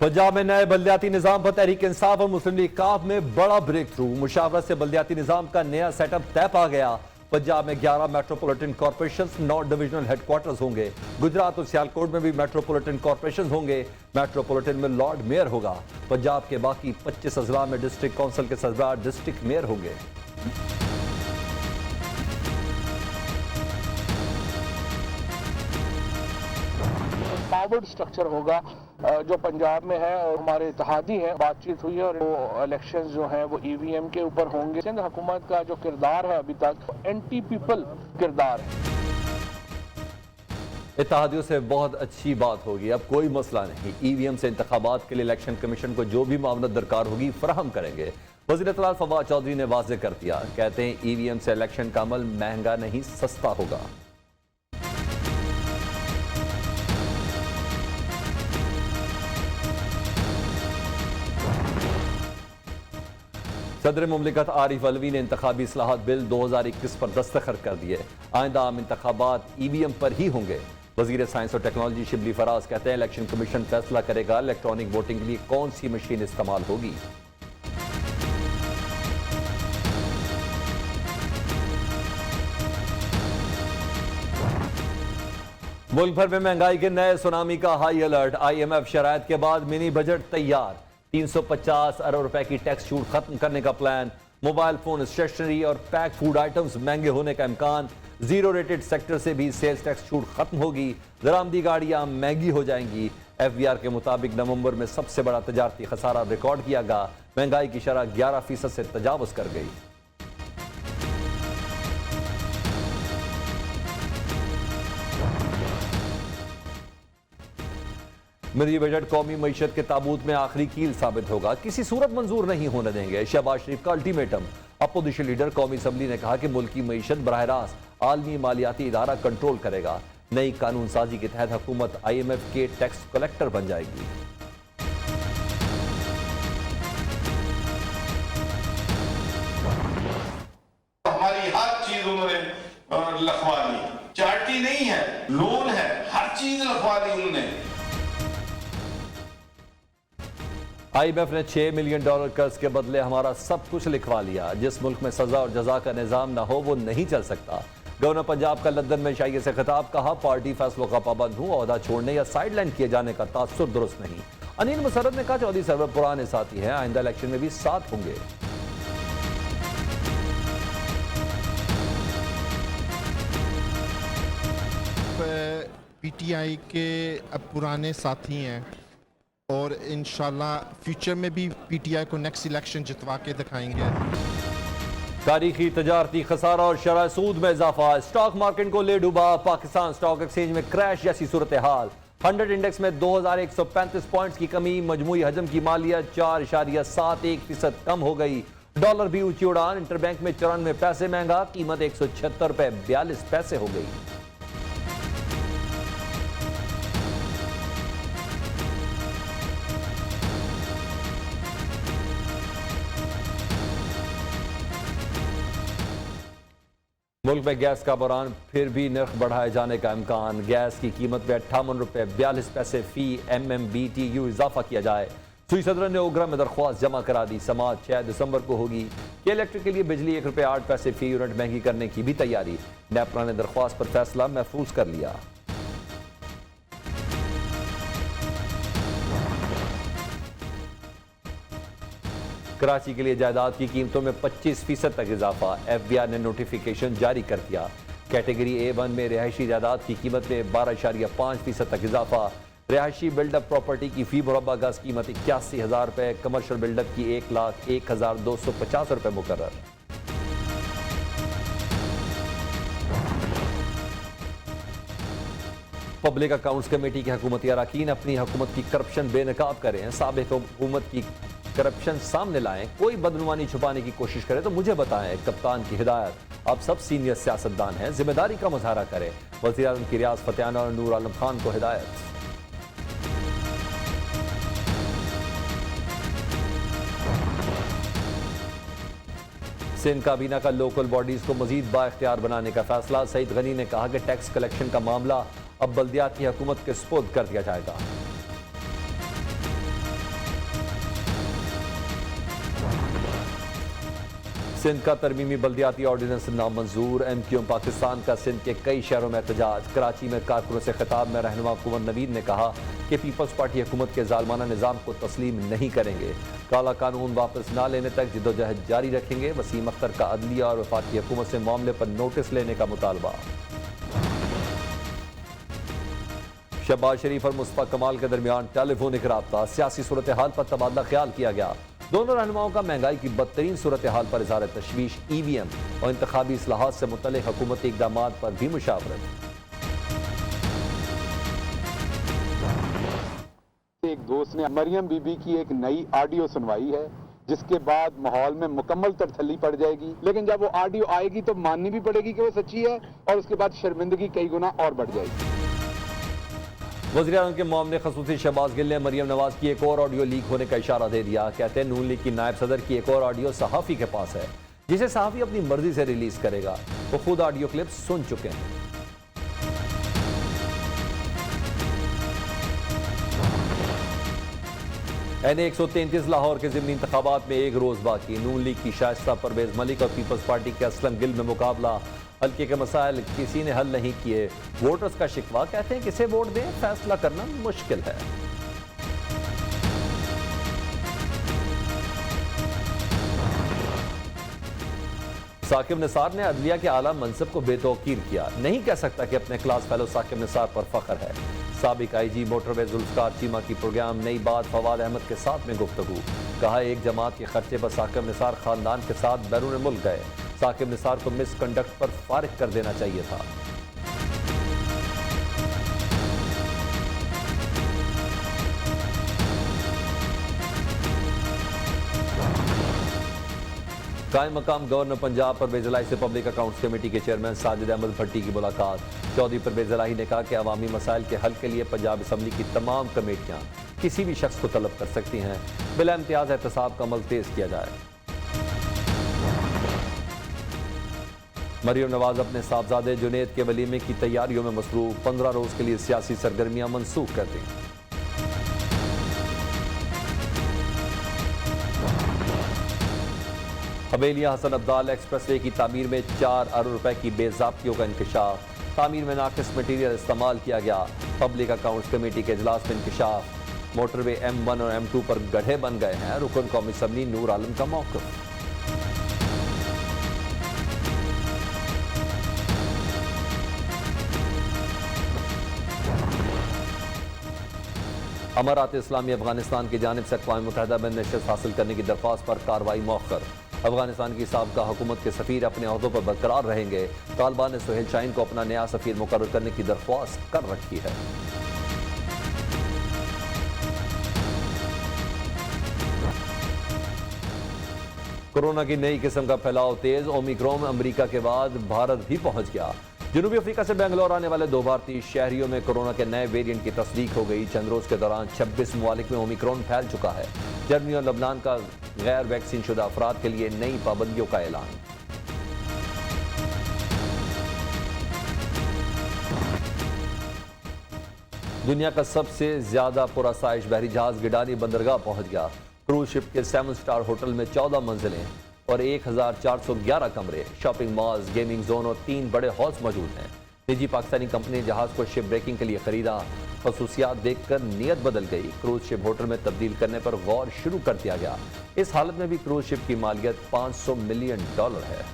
पंजाब में नए बल्दियाती निजाम पर तहरीक इंसाफ और मुस्लिम लीग काफ में बड़ा ब्रेक थ्रू। मुशावरत से बल्दियाती निजाम का नया सेटअप तय पा गया। पंजाब में 11 मेट्रोपॉलिटन कॉर्पोरेशन 9 डिविजनल हेडक्वार्टर्स होंगे। गुजरात और सियालकोट में भी मेट्रोपॉलिटन कॉर्पोरेशन होंगे। मेट्रोपॉलिटन में लॉर्ड मेयर होगा। पंजाब के बाकी 25 अजला में डिस्ट्रिक्ट काउंसिल के सरबराह डिस्ट्रिक्ट मेयर होंगे। पावर्ड स्ट्रक्चर होगा जो पंजाब में है और हमारे इत्तेहादी हैं। बातचीत हुई है और वो इलेक्शंस जो हैं वो ईवीएम के ऊपर होंगे। सिंध हुकूमत का जो किरदार है अभी तक एंटी पीपल किरदार है। इत्तेहादियों से बहुत अच्छी बात होगी, अब कोई मसला नहीं। ईवीएम से इंतखाबात के लिए इलेक्शन कमीशन को जो भी मामलत दरकार होगी फराहम करेंगे। वज़ीर इत्तलात फवाद चौधरी ने वाज़ेह कर दिया, कहते हैं ईवीएम से इलेक्शन का अमल महंगा नहीं सस्ता होगा। सदर मुमलिकत आरिफ अलवी ने इंतखाबी इस्लाहात बिल 2021 पर दस्तखत कर दिए। आइंदा आम इंतखाबात ईवीएम पर ही होंगे। वजीर साइंस और टेक्नोलॉजी शिबली फराज कहते हैं इलेक्शन कमीशन फैसला करेगा इलेक्ट्रॉनिक वोटिंग के लिए कौन सी मशीन इस्तेमाल होगी। मुल्क भर में महंगाई के नए सुनामी का हाई अलर्ट। IMF शरायत के बाद मिनी बजट तैयार। 350 अरब रुपए की टैक्स छूट खत्म करने का प्लान। मोबाइल फोन, स्टेशनरी और पैक फूड आइटम्स महंगे होने का इम्कान। जीरो रेटेड सेक्टर से भी सेल्स टैक्स छूट खत्म होगी। दरामदी गाड़ियां महंगी हो जाएंगी। FBR के मुताबिक नवंबर में सबसे बड़ा तजारती खसारा रिकॉर्ड किया गया। महंगाई की शरह 11% से तजावुज कर गई। मिनी बजट कौमी मईशत के ताबूत में आखिरी कील साबित होगा। किसी सूरत मंजूर नहीं होने देंगे। शहबाज शरीफ का अल्टीमेटम। अपोजिशन लीडर कौमी असम्बली ने कहा कि मुल्क की मईशत बराह रास्त आलमी मालियाती इदारा कंट्रोल करेगा। नई कानून साजी के तहत हुकूमत IMF के टैक्स कलेक्टर बन जाएगी। हमारी हर चीज उन्होंने लिखवा ली। चार्टी नहीं है, लोन है, हर चीज लिखवा ली उन्होंने। IMF ने $6 मिलियन कर्ज के बदले हमारा सब कुछ लिखवा लिया। जिस मुल्क में सजा और जजा का निजाम ना हो वो नहीं चल सकता। गवर्नर पंजाब का लंदन में शाइए से खिताब। कहा पार्टी फैसलों का पाबंद हूं, ओहदा छोड़ने या साइडलाइन किए जाने का तासुर दुरुस्त नहीं। अनिल मुसर्रफ ने कहा चौधरी सरवर पुराने साथी हैं, आइंदा इलेक्शन में भी साथ होंगे। PTI के अब पुराने साथी हैं और इंशाल्लाह फ्यूचर में भी PTI को नेक्स्ट इलेक्शन जितवा के दिखाएंगे। तारीखी तजारती खसारा और शरह सूद में इजाफा। स्टॉक मार्केट को ले डूबा। पाकिस्तान स्टॉक एक्सचेंज में क्रैश जैसी सूरत हाल। 100 इंडेक्स में 2135 पॉइंट्स की कमी। मजमूई हजम की मालियत 4.71% कम हो गई। डॉलर भी ऊंची उड़ान। इंटरबैंक में 94 पैसे महंगा। कीमत 176 रुपए 42 पैसे हो गई। मुल्क में गैस का बहरान, फिर भी नर्ख बढ़ाए जाने का इम्कान। गैस की कीमत में 58 रुपए 42 पैसे फी MMBTU इजाफा किया जाए। सुई सदर ने ओगरा में दरख्वास्त जमा करा दी। समाअत 6 दिसंबर को होगी। के इलेक्ट्रिक के लिए बिजली 1 रुपए 8 पैसे फी यूनिट महंगी करने की भी तैयारी। नेपरा ने दरख्वास्त पर फैसला महफूज कर लिया। कराची के लिए जायदाद की कीमतों में 25% तक इजाफा। FBR ने नोटिफिकेशन जारी कर दिया। कैटेगरी A1 में रिहायशी जायदाद की कीमत में 12.5% तक इजाफा। रिहायशी बिल्डअप प्रॉपर्टी की फी मुरब्बा गज कीमत 81,000 रुपए। कमर्शियल बिल्डअप की 1,01,250 रुपए मुकर्रर। पब्लिक अकाउंट्स कमेटी के हुकूमती अरकान अपनी हुकूमत की करप्शन बेनकाब करें। साबिक हुकूमत की करप्शन सामने लाएं। कोई बदनुमानी छुपाने की कोशिश करे तो मुझे बताएं। कप्तान की हिदायत। अब सब सीनियर सियासतदान हैं, जिम्मेदारी का मुजाहरा करें। वज़ीर आज़म की रियाज फतेहाना और नूर आलम खान को हिदायत। सिंध काबीना का लोकल बॉडीज को मजीद बाइख्तियार बनाने का फैसला। सईद गनी ने कहा कि टैक्स कलेक्शन का मामला अब बल्दियाती हुकूमत के सुपुर्द कर दिया जाएगा। सिंध का तरमीमी बल्दियाती ऑर्डिनेंस नामंजूर। MQM पाकिस्तान का सिंध के कई शहरों में एहतजाज। कराची में कारकुनों से खिताब में रहनुमा कुंवर नवीद ने कहा कि पीपल्स पार्टी हुकूमत के जालमाना निज़ाम को तस्लीम नहीं करेंगे। काला कानून वापस न लेने तक जिद्दोजहद जारी रखेंगे। वसीम अख्तर का अदलिया और वफाकी हुकूमत से मामले पर नोटिस लेने का मुतालबा। शहबाज शरीफ और मुस्तफा कमाल के दरमियान टेलीफोनिक राब्ता। सियासी सूरत हाल पर तबादला ख्याल किया गया। दोनों रहनुमाओं का महंगाई की बदतरीन सूरत हाल पर इज़हार तशवीश। EVM और इंतखाबी इस्लाहात से मुतल्लिक़ हुकूमती इक़दामात पर भी मुशावरत। एक दोस्त ने मरियम बीबी की एक नई ऑडियो सुनवाई है, जिसके बाद माहौल में मुकम्मल तरथली पड़ जाएगी। लेकिन जब वो ऑडियो आएगी तो माननी भी पड़ेगी कि वो सच्ची है, और उसके बाद शर्मिंदगी कई गुना और बढ़ जाएगी। वज़ीर-ए-आज़म के मामले खसूसी शहबाज गिल ने मरियम नवाज की एक और ऑडियो लीक होने का इशारा दे दिया। कहते हैं नून लीग की नायब सदर की एक और ऑडियो सहाफ़ी के पास है, जिसे सहाफ़ी अपनी मर्जी से रिलीज करेगा। वो खुद ऑडियो क्लिप सुन चुके हैं। NA 133 लाहौर के ज़िमनी इंतखाबात में एक रोज़ बाकी। नून लीग की शाइस्ता परवेज मलिक और पीपल्स पार्टी के असलम गिल में मुकाबला। हल्के के मसाइल किसी ने हल नहीं किए। वोटर्स का शिकवा। कहते हैं किसे वोट दें, फैसला करना मुश्किल है। साकिब निसार ने अदलिया के आला मनसब को बेतौकीर किया। नहीं कह सकता कि अपने क्लास फेलो साकिब निसार पर फख्र है। साबिक IG मोटरवे जुल्फकार चीमा की प्रोग्राम नई बात फवाद अहमद के साथ में गुफ्तगू। कहा एक जमात के खर्चे पर साकिब निसार खानदान के साथ बैरून मुल्क गए। साकिब निसार को मिसकंडक्ट पर फारिग कर देना चाहिए था। कायम मकाम गवर्नर पंजाब परवेज इलाही से पब्लिक अकाउंट्स कमेटी के चेयरमैन साजिद अहमद भट्टी की मुलाकात। चौधरी परवेज इलाही ने कहा कि अवामी मसाइल के हल के लिए पंजाब असम्बली की तमाम कमेटियां किसी भी शख्स को तलब कर सकती हैं। बिला इम्तियाज एहतसाब का अमल तेज किया जाए। मरियम नवाज अपने साहबजादे जुनैद के वलीमे की तैयारियों में मसरूफ। 15 रोज के लिए सियासी सरगर्मियां मनसूख कर दी। हवेलिया हसन अब्दाल एक्सप्रेसवे की तामीर में 4 अरब रुपए की बेज़ाब्तियों का इंकशाफ। तामीर में नाकिस मटीरियल इस्तेमाल किया गया। पब्लिक अकाउंट्स कमेटी के इजलास में इंकशाफ। मोटरवे M1 और M2 पर गड्ढे बन गए हैं। रुकन कौमी असम्बली नूर आलम का मौक़िफ़। अमारात इस्लामी अफगानिस्तान की जानिब से अक़वाम मुत्तहिदा में नशस्त हासिल करने की दरख्वास्त पर कार्रवाई मौखर। अफगानिस्तान की साबका हुकूमत के सफ़ीर अपने अहदों पर बरकरार रहेंगे। तालिबान ने सुहेल शाहीन को अपना नया सफ़ीर मुकर्रर करने की दरख्वास्त कर रखी है। कोरोना की नई किस्म का फैलाव तेज। ओमिक्रॉन अमेरिका के बाद भारत भी पहुंच गया। जनूबी अफ्रीका से बेंगलोर आने वाले 2 भारतीय शहरियों में कोरोना के नए वेरिएंट की तस्दीक हो गई। चंद रोज के दौरान 26 ममालिक में ओमिक्रॉन फैल चुका है। जर्मनी और लबनान का गैर वैक्सीन शुदा अफराद के लिए नई पाबंदियों का ऐलान। दुनिया का सबसे ज्यादा पुरसाइश बहरी जहाज गिडानी बंदरगाह पहुंच गया। क्रूज शिप के 7 स्टार होटल में 14 मंजिलें और 1411 कमरे, शॉपिंग मॉल्स, गेमिंग जोन और 3 बड़े हॉल्स मौजूद हैं। निजी पाकिस्तानी कंपनी ने जहाज को शिप ब्रेकिंग के लिए खरीदा। खसूसियात देखकर नीयत बदल गई। क्रूज शिप होटल में तब्दील करने पर गौर शुरू कर दिया गया। इस हालत में भी क्रूज शिप की मालियत $500 मिलियन है।